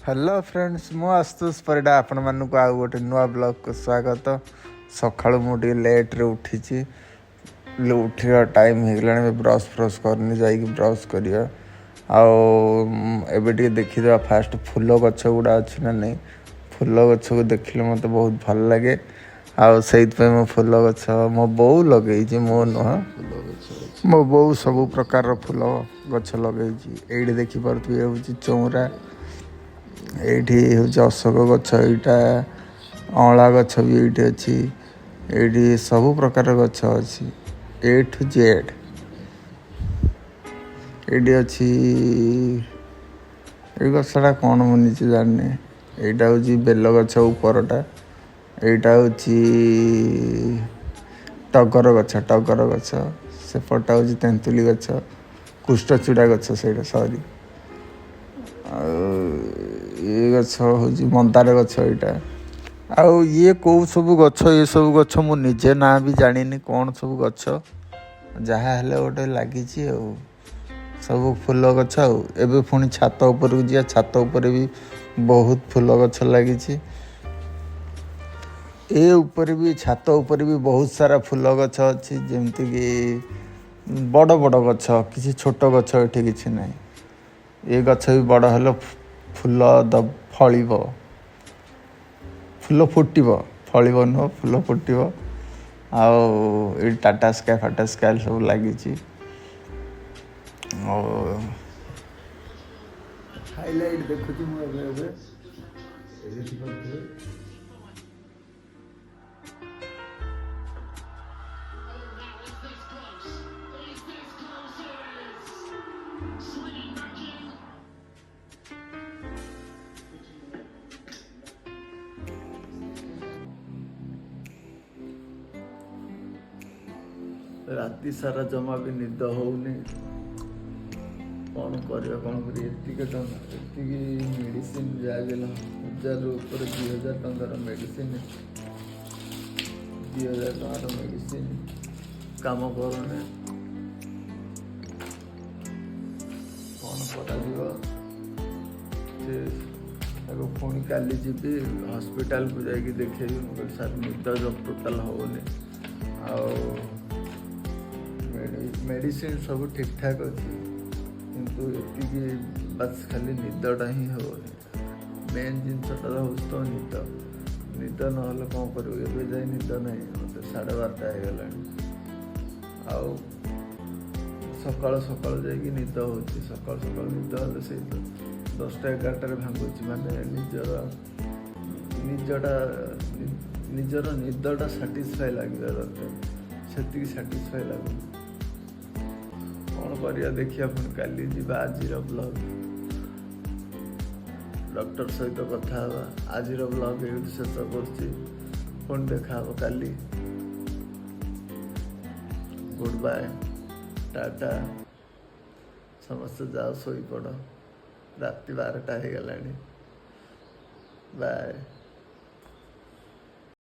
Hello friends मु आस्तुष परिडा आपण मानक आउ गोटे नुआ ब्लॉग को स्वागत। सकाळु मुझे लेट रे उठी उठा टाइम हो गला ब्रश फ्रश करनी जाइए ब्रश करिया आबे देखीद फास्ट फूल गछ गुड़ा अच्छी ना नहीं फूल गछ को देखिले मत बहुत भल लगे से मो फूल गछ मो बो लगे मो नुह मो बो सब प्रकार फूल गछ लगे ये देखिपे हूँ चौरा ये हूँ अशोक गछ यहाँ अँला गछ भी ये अच्छी ये सब प्रकार गछ अच्छी ए टू जेड ये अच्छी ये गछटा कौन मु निजे जानी यहाँ हूँ बेल गछ उपरटा यहाँ हूँ टगर गछ सेपटा हूँ तेंतुली गछ कृष्णचूड़ा गछ से सॉरी ये गछ हूँ मंदार गछ यहाँ आउ ये कौ सब गछ ये सब गछ मु निजे ना भी जानी कौन सब गछ जहाँ हेले गोटे लगी सब फूल गछ एबे पुणी छात उपर को जा छात उपर भी बहुत फूल गछ लगी ए ऊपर भी छात उपर भी बहुत सारा फूल गछ अच्छी जमती कि बड़ बड़ गछ किसी छोट गछ ये किसी ना ये गछ भी बड़ हेल्ला फूल फलिब फूल फुटब फलिब नुह फूल फुटब आउ टाटा स्काई फाटा स्काई सब लगी हाइलाइट देखुची राति सारा जमा भी निद होनी कौन कर मेडिसिन जागल 1000 ऊपर 2000 टंकार मेडिसिन 2000 टंकार मेडिसिन काम करूने कौन कर पुणी काली जी हॉस्पिटल को जाकि देखेबी मुझे सार निद जब टोटाल होनी मेडिसिन सब ठीक ठाक अच्छी किंतु ये बस खाली निदटा ही हो मेन जिनसटा हूँ तो निद ना कौन कर जाए निद ना मत 12:30 हो गला आउ सका सका जा निद हो सका सका निद हेल्ले से 10टा 11टार भांगुची माने निजर निदटा साटिस्फाई लगे दरकार से साटिस्फाई लगुन कौन करिया देखिए पुणी काली जी आज ब्लॉग डॉक्टर सहित कथा आज ब्लॉग ये शेष कर देखा काली गुड बाय टाटा समस्त जाओ शोपड़ राति 12टा हो गला बाय।